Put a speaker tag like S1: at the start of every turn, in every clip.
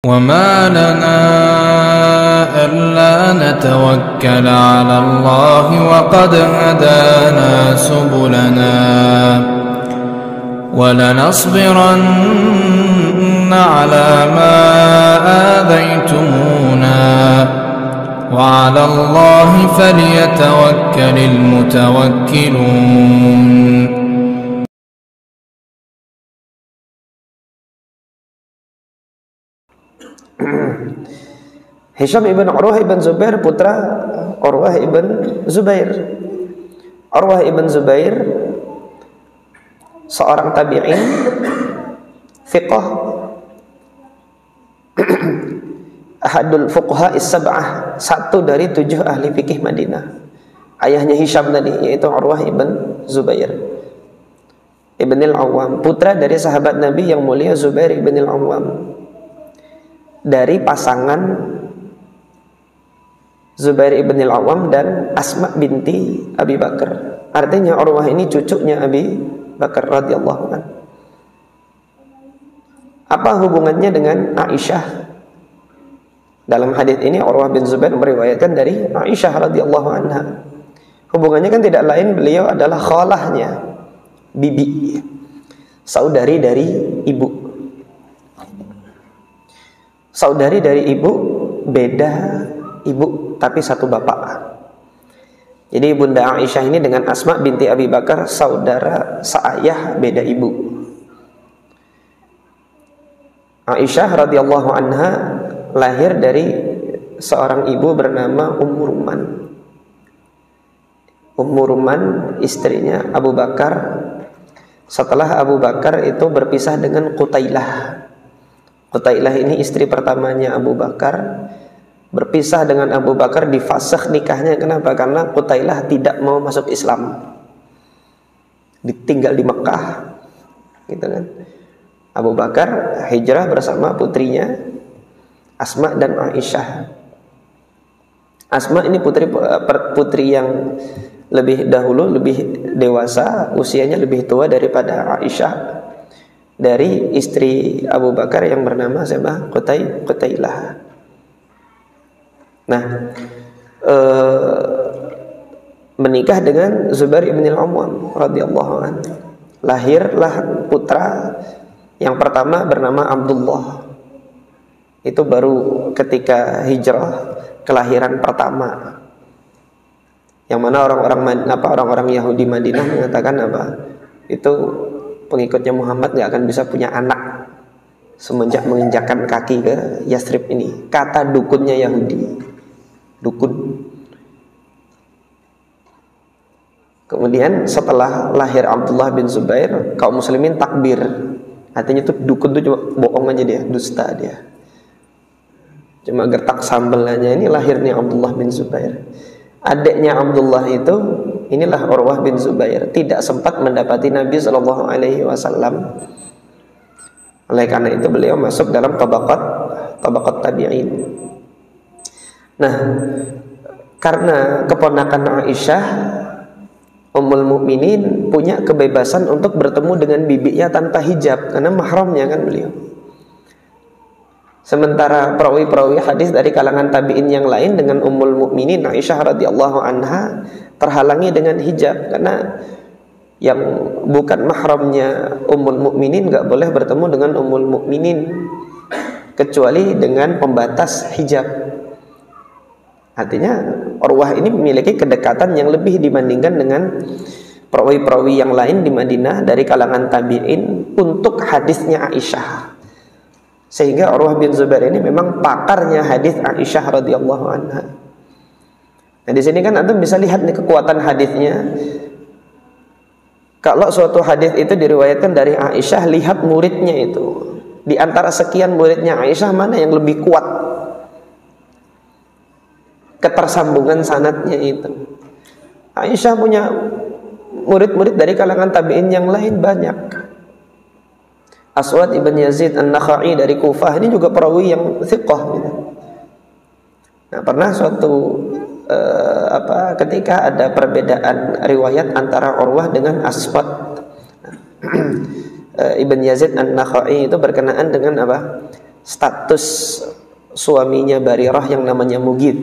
S1: وما لنا ألا نتوكل على الله وقد هدانا سبلنا ولنصبرن على ما آذيتمونا وعلى الله فليتوكل المتوكلون.
S2: Hisham ibn Urwah ibn Zubair putra Urwah ibn Zubair. Urwah ibn Zubair seorang tabi'in fiqh, ahadul fuqaha is-sab'ah, satu dari 7 ahli fikih Madinah. Ayahnya Hisham tadi yaitu Urwah ibn Zubair ibn al-Awwam, putra dari sahabat Nabi yang mulia Zubair ibn al-Awwam, dari pasangan Zubair ibn al-Awwam dan Asma binti Abi Bakar. Artinya Urwah ini cucunya Abi Bakar radhiyallahu anhu. Apa hubungannya dengan Aisyah? Dalam hadis ini Urwah bin Zubair meriwayatkan dari Aisyah radhiyallahu anha. Hubungannya kan tidak lain, beliau adalah khalahnya, bibi, saudari dari ibu. Saudari dari ibu, beda ibu tapi satu bapak. Jadi Bunda Aisyah ini dengan Asma binti Abi Bakar saudara seayah beda ibu. Aisyah radhiyallahu anha lahir dari seorang ibu bernama Ummu Ruman. Ummu Ruman istrinya Abu Bakar. Setelah Abu Bakar itu berpisah dengan Qutailah. Qutailah ini istri pertamanya Abu Bakar. Berpisah dengan Abu Bakar, difasakh nikahnya. Kenapa? Karena Qutailah tidak mau masuk Islam, ditinggal di Mekah, gitu kan. Abu Bakar hijrah bersama putrinya Asma dan Aisyah. Asma ini putri yang lebih dahulu, lebih dewasa, usianya lebih tua daripada Aisyah, dari istri Abu Bakar yang bernama siapa? Qutailah. Nah, menikah dengan Zubair ibn al-Awwam radhiyallahu anhu. Lahirlah putra yang pertama bernama Abdullah. Itu baru ketika hijrah, kelahiran pertama. Yang mana orang-orang Yahudi Madinah mengatakan apa? Itu pengikutnya Muhammad nggak akan bisa punya anak semenjak menginjakkan kaki ke Yathrib ini. Kata dukunnya Yahudi. Dukun. Kemudian setelah lahir Abdullah bin Zubair, kaum muslimin takbir. Artinya tuh dukun tuh cuma bohong aja dia, dusta dia. Cuma gertak sambal aja. Ini lahirnya Abdullah bin Zubair. Adiknya Abdullah itu, inilah Urwah bin Zubair, tidak sempat mendapati Nabi SAW. Oleh karena itu beliau masuk dalam tabaqat tabi'in. Nah, karena keponakan Aisyah, Ummul Mukminin punya kebebasan untuk bertemu dengan bibinya tanpa hijab, karena mahramnya kan beliau. Sementara perawi-perawi hadis dari kalangan tabi'in yang lain dengan Ummul Mukminin Aisyah radhiyallahu anha terhalangi dengan hijab, karena yang bukan mahramnya Ummul Mukminin enggak boleh bertemu dengan Ummul Mukminin kecuali dengan pembatas hijab. Artinya Urwah ini memiliki kedekatan yang lebih dibandingkan dengan perawi-perawi yang lain di Madinah dari kalangan tabi'in untuk hadisnya Aisyah. Sehingga Urwah bin Zubair ini memang pakarnya hadis Aisyah radhiyallahu anha. Nah, di sini kan antum bisa lihat nih kekuatan hadisnya. Kalau suatu hadis itu diriwayatkan dari Aisyah, lihat muridnya itu. Di antara sekian muridnya Aisyah, mana yang lebih kuat ketersambungan sanadnya itu. Aisyah punya murid-murid dari kalangan tabi'in yang lain banyak. Aswad ibn Yazid an-Nakhai dari Kufah ini juga perawi yang thiqah gitu. Nah, pernah suatu ketika ada perbedaan riwayat antara Urwah dengan Aswad ibn Yazid an-Nakhai, itu berkenaan dengan apa? status suaminya Barirah yang namanya Mughith.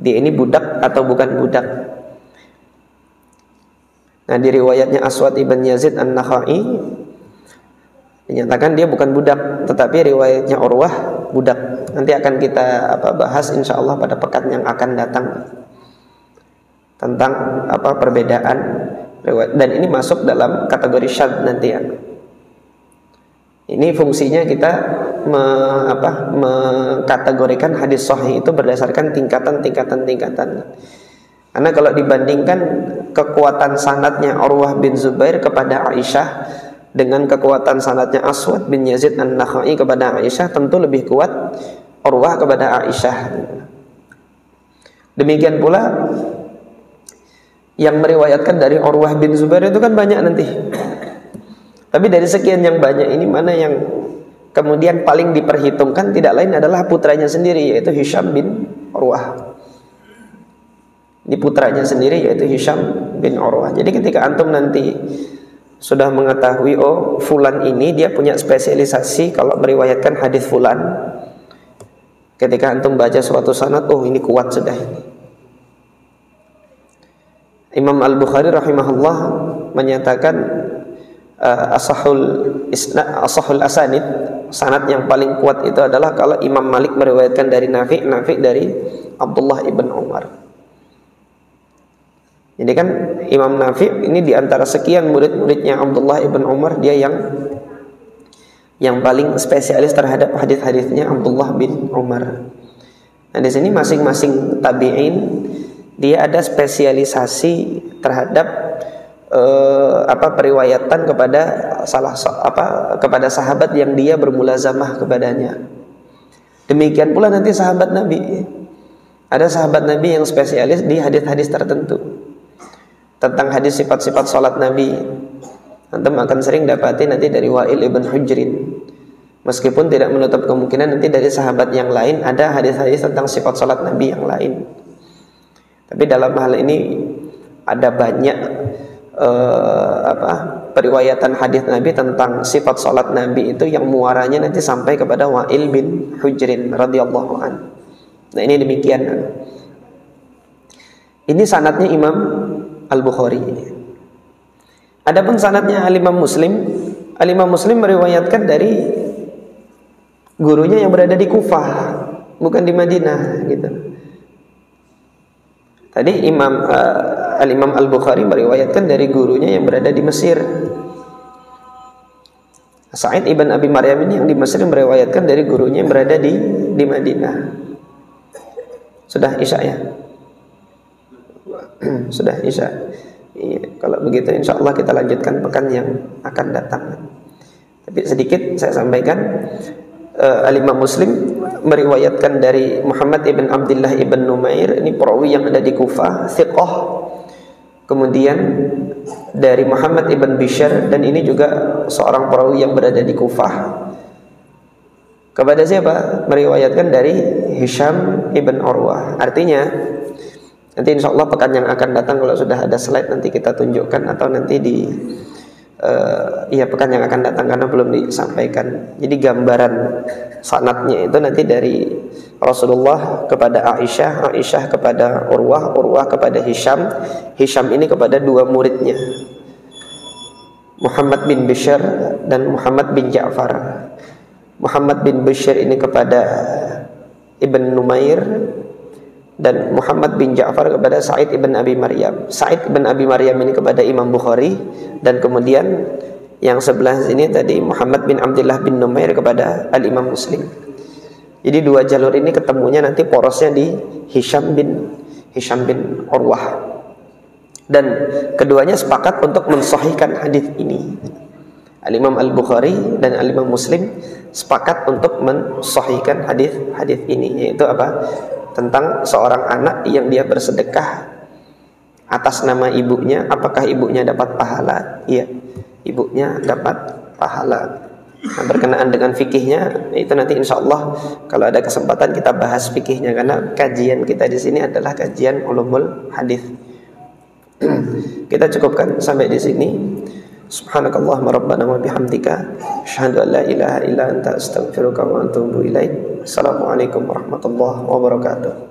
S2: Dia ini budak atau bukan budak? Nah, di riwayatnya Aswad ibn Yazid An-Nakhai dinyatakan dia bukan budak, tetapi riwayatnya Urwah budak. Nanti akan kita bahas insyaallah pada pekan yang akan datang tentang perbedaan riwayat, dan ini masuk dalam kategori syadz nanti ya. Ini fungsinya kita mengkategorikan hadis sahih itu berdasarkan tingkatan. Karena kalau dibandingkan kekuatan sanadnya Urwah bin Zubair kepada Aisyah dengan kekuatan sanadnya Aswad bin Yazid An-Nakhai kepada Aisyah, tentu lebih kuat Urwah kepada Aisyah. Demikian pula yang meriwayatkan dari Urwah bin Zubair itu kan banyak nanti. Tapi dari sekian yang banyak ini, mana yang kemudian paling diperhitungkan tidak lain adalah putranya sendiri, yaitu Hisham bin Urwah. Ini putranya sendiri, yaitu Hisham bin Urwah. Jadi ketika antum nanti sudah mengetahui, oh fulan ini dia punya spesialisasi kalau meriwayatkan hadis fulan, ketika antum baca suatu sanad, oh ini kuat sudah ini. Imam Al-Bukhari rahimahullah menyatakan asahul asanid, sanad yang paling kuat itu adalah kalau Imam Malik meriwayatkan dari Nafi dari Abdullah ibn Umar. Jadi kan Imam Nafi ini diantara sekian murid-muridnya Abdullah ibn Umar, dia yang paling spesialis terhadap hadis-hadisnya Abdullah bin Umar. Nah, di sini masing-masing tabi'in dia ada spesialisasi terhadap periwayatan kepada kepada sahabat yang dia bermulazamah kepadanya. Demikian pula nanti sahabat Nabi. Ada sahabat Nabi yang spesialis di hadis-hadis tertentu. Tentang hadis sifat-sifat salat Nabi, antum akan sering dapati nanti dari Wa'il ibn Hujrin. Meskipun tidak menutup kemungkinan nanti dari sahabat yang lain ada hadis-hadis tentang sifat salat Nabi yang lain. Tapi dalam hal ini ada banyak periwayatan hadis Nabi tentang sifat salat Nabi itu yang muaranya nanti sampai kepada Wa'il bin Hujrin radhiyallahu an. Nah, ini demikian. Ini sanadnya Imam Al-Bukhari. Adapun sanadnya Al-Imam Muslim meriwayatkan dari gurunya yang berada di Kufah, bukan di Madinah gitu. Tadi Al-Imam Al-Bukhari meriwayatkan dari gurunya yang berada di Mesir. Sa'id ibn Abi Maryam ini yang di Mesir meriwayatkan dari gurunya yang berada di Madinah. Sudah Isya ya? Sudah Isya. Iya, kalau begitu insya Allah kita lanjutkan pekan yang akan datang. Tapi sedikit saya sampaikan, Al-Imam Muslim meriwayatkan dari Muhammad ibn Abdullah ibn Numair, ini perawi yang ada di Kufah, thiqah. Kemudian dari Muhammad ibn Bishr, dan ini juga seorang perawi yang berada di Kufah. Kepada siapa? Meriwayatkan dari Hisham ibn Urwah. Artinya nanti insya Allah pekan yang akan datang kalau sudah ada slide nanti kita tunjukkan, atau nanti di pekan yang akan datang karena belum disampaikan. Jadi gambaran sanadnya itu nanti dari Rasulullah kepada Aisyah, Aisyah kepada Urwah, Urwah kepada Hisham, Hisham ini kepada dua muridnya, Muhammad bin Bishr dan Muhammad bin Ja'far. Muhammad bin Bishr ini kepada Ibn Numair, dan Muhammad bin Ja'far kepada Sa'id ibn Abi Maryam. Sa'id ibn Abi Maryam ini kepada Imam Bukhari, dan kemudian yang sebelah sini tadi Muhammad bin Abdullah bin Numair kepada Al-Imam Muslim. Jadi dua jalur ini ketemunya nanti porosnya di Hisham bin Urwah. Dan keduanya sepakat untuk mensahihkan hadis ini. Al-Imam Al-Bukhari dan Al-Imam Muslim sepakat untuk mensahihkan hadis ini, yaitu apa? Tentang seorang anak yang dia bersedekah atas nama ibunya, apakah ibunya dapat pahala? Iya, ibunya dapat pahala. Nah, berkenaan dengan fikihnya itu nanti insya Allah kalau ada kesempatan kita bahas fikihnya, karena kajian kita di sini adalah kajian ulumul hadis. Kita cukupkan sampai di sini. Subhanakallahumma rabbana wa bihamdika asyhadu an la ilaha illa anta astaghfiruka wa atubu ilaik. Assalamualaikum warahmatullahi wabarakatuh.